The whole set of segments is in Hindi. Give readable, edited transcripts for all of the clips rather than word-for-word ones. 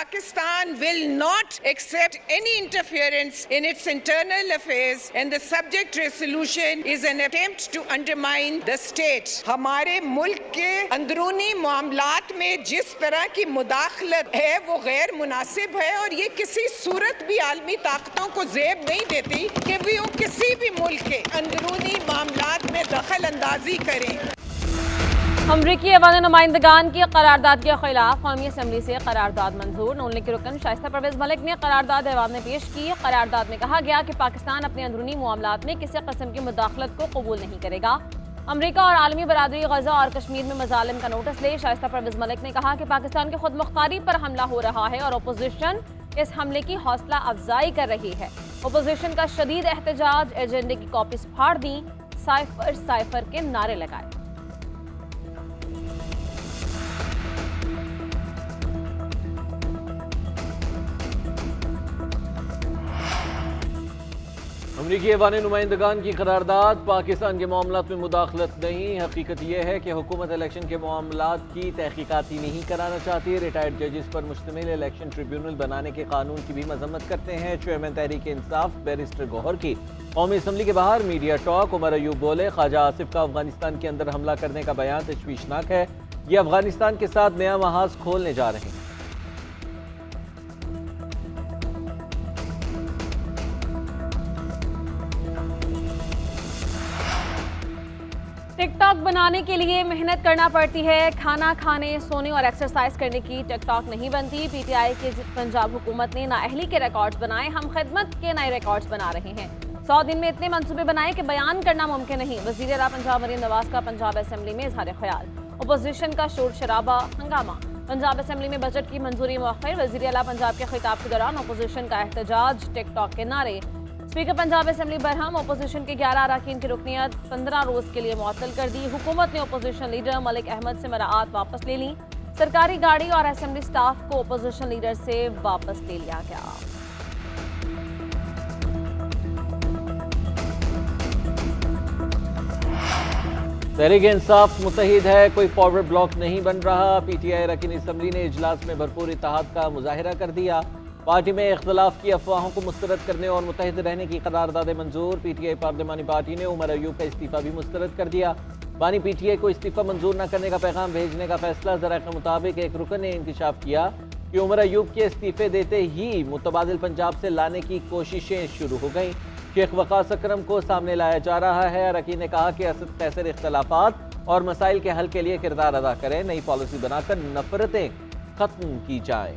Pakistan will not accept any interference in its internal affairs and the subject resolution is an attempt to undermine the state. हमारे मुल्क के अंदरूनी मामलात में जिस तरह की मुदाखलत है वो गैर मुनासिब है और ये किसी सूरत भी आलमी ताकतों को ज़ेब नहीं देती कि वो किसी भी मुल्क के अंदरूनी मामलात में दखल अंदाजी करें। अमरीकी अवान नुमाइंदगान की करारदाद के खिलाफ कौमी असम्बली से करारदाद मंजूर। नून लीग के रुकन शाइस्ता परवेज मलिक ने करारदाद ऐवान में पेश की। करारदाद में कहा गया कि पाकिस्तान अपने अंदरूनी मामलात में किसी किस्म की मुदाखलत को कबूल नहीं करेगा। अमरीका और आलमी बरादरी गजा और कश्मीर में मजालिम का नोटिस ले शाइस्ता परवेज मलिक ने कहा कि पाकिस्तान की खुद मुख्तारी पर हमला हो रहा है और अपोजिशन इस हमले की हौसला अफजाई कर रही है। अपोजिशन का शदीद एहतजाज, एजेंडे की कॉपीज फाड़ दी, साइफर साइफर के नारे लगाए। अमरीकी ऐवान नुमाइंदगान की करारदाद पाकिस्तान के मामलात में मुदाखलत नहीं। हकीकत यह है कि हुकूमत इलेक्शन के मामलात की तहकीकात ही नहीं कराना चाहती। रिटायर्ड जजेस पर मुश्तमिल इलेक्शन ट्रिब्यूनल बनाने के कानून की भी मजम्मत करते हैं। चेयरमैन तहरीक इंसाफ बैरिस्टर गौहर की कौमी असम्बली के बाहर मीडिया टॉक। उमर अयूब बोले, ख्वाजा आसिफ का अफगानिस्तान के अंदर हमला करने का बयान तशवीशनाक है। ये अफगानिस्तान के साथ नया महाज खोलने जा रहे हैं। टिकटॉक बनाने के लिए मेहनत करना पड़ती है। खाना खाने, सोने और एक्सरसाइज करने की टिकटॉक नहीं बनती। पीटीआई की पंजाब हुकूमत ने नाअहली के रिकॉर्ड्स बनाए, हम खिदमत के नए रिकॉर्ड्स बना रहे हैं। 100 दिन में इतने मंसूबे बनाए कि बयान करना मुमकिन नहीं। वज़ीर आला पंजाब मरीम नवाज का पंजाब असम्बली में इजहार ख्याल। अपोजिशन का शोर शराबा, हंगामा। पंजाब असम्बली में बजट की मंजूरी मुअख्खर। वज़ीर आला पंजाब के खिताब के दौरान अपोजिशन का एहतजाज, टिकटॉक के नारे। Speaker Punjab assembly Barham. Opposition के 11 अरकान की रुकनियत 15 रोज के लिए मुअत्तल कर दी। हुकूमत ने अपोजिशन लीडर मलिक अहमद से मराआत वापस ले ली। सरकारी गाड़ी और असम्बली स्टाफ को अपोजिशन लीडर से वापस ले लिया गया। तहरीक इंसाफ मुत्तहिद है, कोई फॉरवर्ड ब्लॉक नहीं बन रहा। पीटीआई अरकान असम्बली ने इजलास में भरपूर इत्तेहाद का मुजाहिरा कर दिया। पार्टी में इख्तलाफ की अफवाहों को मुस्तरद करने और मुत्तहिद रहने की करारदाद मंजूर। पीटीआई पार्लिमानी पार्टी ने उमर अयूब का इस्तीफा भी मुस्तरद कर दिया। बानी पीटीआई को इस्तीफा मंजूर न करने का पैगाम भेजने का फैसला। ज़राए के मुताबिक एक रुकन ने इंकशाफ किया कि उमर अयूब के इस्तीफे देते ही मुतबादिल पंजाब से लाने की कोशिशें शुरू हो गईं। शेख वकास अकरम को सामने लाया जा रहा है। अरकान ने कहा कि असद कैसर इख्तलाफात और मसाइल के हल के लिए किरदार अदा करें, नई पॉलिसी बनाकर नफरतें खत्म की जाए।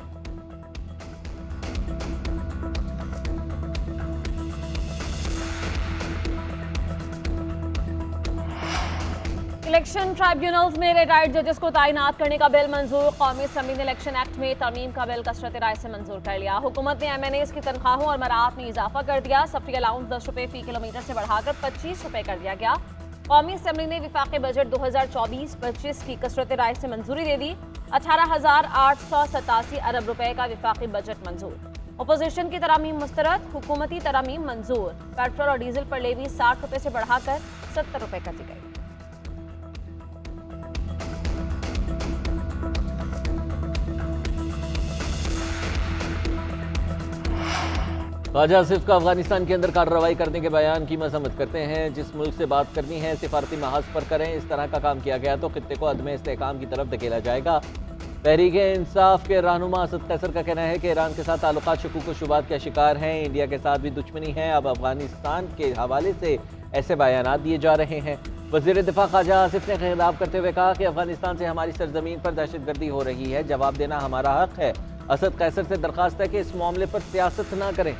इलेक्शन ट्राइब्यूनल्स में रिटायर्ड जजेस को तैनात करने का बिल मंजूर। कौमी असम्बली ने इलेक्शन एक्ट में तरमीम का बिल कसरत राय से मंजूर कर लिया। हुकूमत ने एमएनएस की तनख्वाहों और मराआत में इजाफा कर दिया। सफरी अलाउंस 10 रुपये फी किलोमीटर से बढ़ाकर 25 रुपये कर दिया गया। कौमी असम्बली ने विफाक़ी बजट 2024-25 की कसरत राय से मंजूरी दे दी। 18,887 अरब रुपए का विफाक़ी बजट मंजूर। अपोजिशन की तरामीम मुस्तरद, हुकूमती तरामीम मंजूर। पेट्रोल और डीजल पर लेवी 60 रुपये से बढ़ाकर 70 रुपये कर दी गई। ख्वाजा आसिफ का अफगानिस्तान के अंदर कार्रवाई करने के बयान की मजम्मत करते हैं। जिस मुल्क से बात करनी है सिफारती महाज पर करें। इस तरह का काम किया गया तो खित्ते को अदम इस्तेहकाम की तरफ धकेला जाएगा। तहरीक इंसाफ के रहनुमा असद कैसर का कहना है कि ईरान के साथ ताल्लुकात शकूक व शुबात का शिकार हैं। इंडिया के साथ भी दुश्मनी है। अब अफगानिस्तान के हवाले से ऐसे बयान दिए जा रहे हैं। वज़ीर दिफा ख्वाजा आसिफ ने खिताब करते हुए कहा कि अफगानिस्तान से हमारी सरजमीन पर दहशतगर्दी हो रही है, जवाब देना हमारा हक है। असद कैसर से दरख्वास्त है कि इस मामले पर सियासत न करें।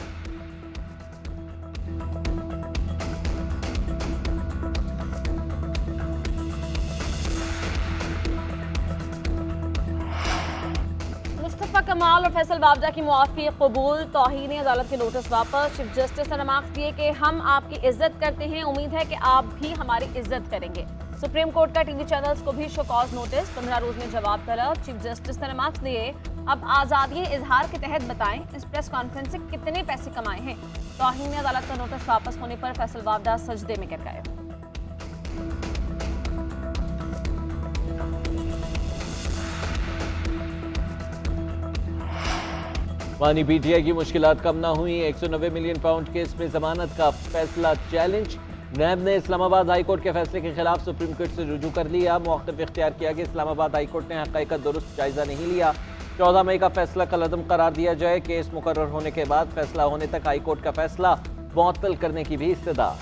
कमाल और फैसल बाबजा की मुआफ़ी कबूल। तौहीन अदालत के नोटिस वापस। चीफ जस्टिस ने रिमार्क्स दिए कि हम आपकी इज्जत करते हैं, उम्मीद है कि आप भी हमारी इज्जत करेंगे। सुप्रीम कोर्ट का टीवी चैनल्स को भी शो कॉज नोटिस, 15 रोज में जवाब तलब। चीफ जस्टिस ने रिमार्क्स दिए, अब आज़ादी इजहार के तहत बताएं इस प्रेस कॉन्फ्रेंस से कितने पैसे कमाए हैं। तौहीन अदालत का नोटिस वापस होने पर फैसल बाबजा सजदे में गिर गए। वानी पीटीआई की मुश्किलात कम ना हुई, 190 मिलियन पाउंड केस में जमानत का फैसला चैलेंज। नैब ने इस्लामाबाद हाईकोर्ट के फैसले के खिलाफ सुप्रीम कोर्ट से रुजू कर लिया। मौक़िफ़ इख्तियार किया कि इस्लामाबाद हाईकोर्ट ने हक़ाइक़ का दुरुस्त जायजा नहीं लिया। 14 मई का फैसला कलअदम करार दिया जाए। केस मुकर्रर होने के बाद फैसला होने तक हाईकोर्ट का फैसला मुअत्तल करने की भी इस्तदा।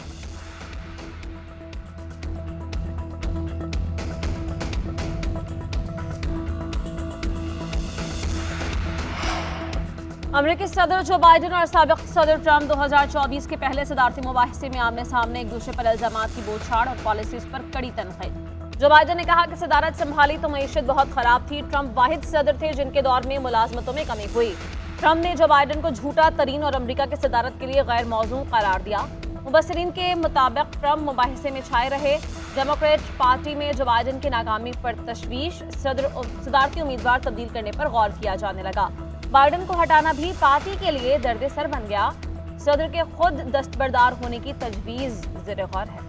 अमेरिकी सदर जो बाइडेन और साबिक़ सदर ट्रंप 2024 के पहले सदारती मुबाहिसे में आमने सामने एक दूसरे पर इल्जामात की बौछार और पॉलिसीज पर कड़ी तनकीद। जो बाइडेन ने कहा कि सदारत संभाली तो मईशत बहुत खराब थी। ट्रंप वाहिद सदर थे जिनके दौर में मुलाजमतों में कमी हुई। ट्रंप ने जो बाइडेन को झूठा तरीन और अमरीका की सदारत के लिए गैर मौजू करार दिया। मुबसरीन के मुताबिक ट्रंप मुबाहिसे में छाए रहे। डेमोक्रेट पार्टी में जो बाइडेन की नाकामी पर तशवीश, सदारती उम्मीदवार तब्दील करने पर गौर किया जाने लगा। बाइडेन को हटाना भी पार्टी के लिए दर्द सर बन गया। सदर के खुद दस्तबरदार होने की तजवीज़ ज़ेर गौर है।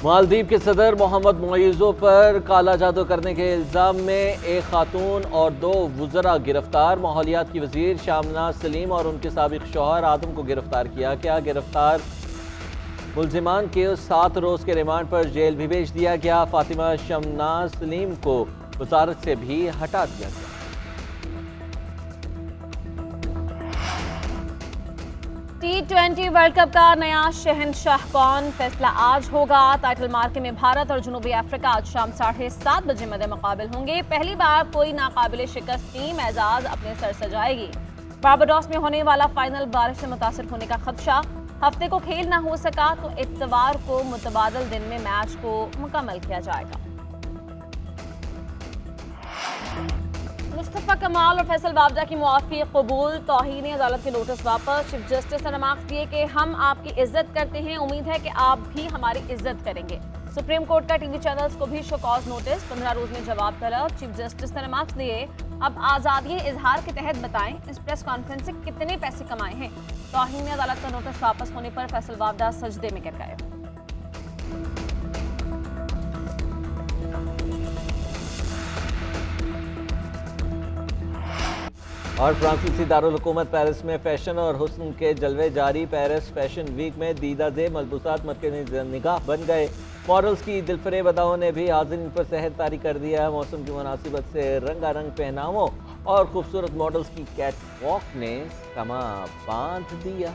मालदीव के सदर मोहम्मद मोइज़ो पर काला जादू करने के इल्ज़ाम में एक खातून और 2 वुज़रा गिरफ्तार। माहौलियात की वज़ीर शामनाज सलीम और उनके साबिक़ शौहर आदम को गिरफ्तार किया गया। गिरफ्तार मुल्ज़िमान के 7 रोज़ के रिमांड पर जेल भी भेज दिया गया। फातिमा शामनाज सलीम को वज़ारत से भी हटा दिया गया। T20 वर्ल्ड कप का नया शहंशाह कौन, फैसला आज होगा। टाइटल मार्के में भारत और जनूबी अफ्रीका आज शाम 7:30 बजे मद्दे मुकाबिल होंगे। पहली बार कोई नाकाबिले शिकस्त टीम एजाज अपने सर सजाएगी। बारबाडोस में होने वाला फाइनल बारिश से मुतासर होने का खदशा। हफ्ते को खेल ना हो सका तो इत्तवार को मुतबादल दिन में मैच को मुकम्मल किया जाएगा। मुस्तफा कमाल और फैसल बावजा की मुआफ़ी कबूल, तौहीन अदालत के नोटिस वापस। चीफ जस्टिस ने रिमार्क्स दिए कि हम आपकी इज्जत करते हैं, उम्मीद है कि आप भी हमारी इज्जत करेंगे। सुप्रीम कोर्ट का टीवी चैनल्स को भी शोकॉज नोटिस, 15 रोज में जवाब तलब। चीफ जस्टिस ने रिमार्क्स दिए, अब आज़ादी इजहार के तहत बताएं इस प्रेस कॉन्फ्रेंस से कितने पैसे कमाए हैं। तौहीन अदालत का नोटिस वापस होने पर फैसल बावजा सजदे में गिर गए। और फ्रांसीसी दारुल हुकूमत पेरिस में फैशन और हुस्न के जलवे जारी। पेरिस फैशन वीक में दीदा ज़ेब मलबूसात मरकज़ी निगाह बन गए। मॉडल्स की दिलफरेब अदाओं ने भी हाज़िरीन पर सहर तारी कर दिया। मौसम की मुनासिबत से रंगारंग पहनावों और खूबसूरत मॉडल्स की कैट वॉक ने समा बांध दिया।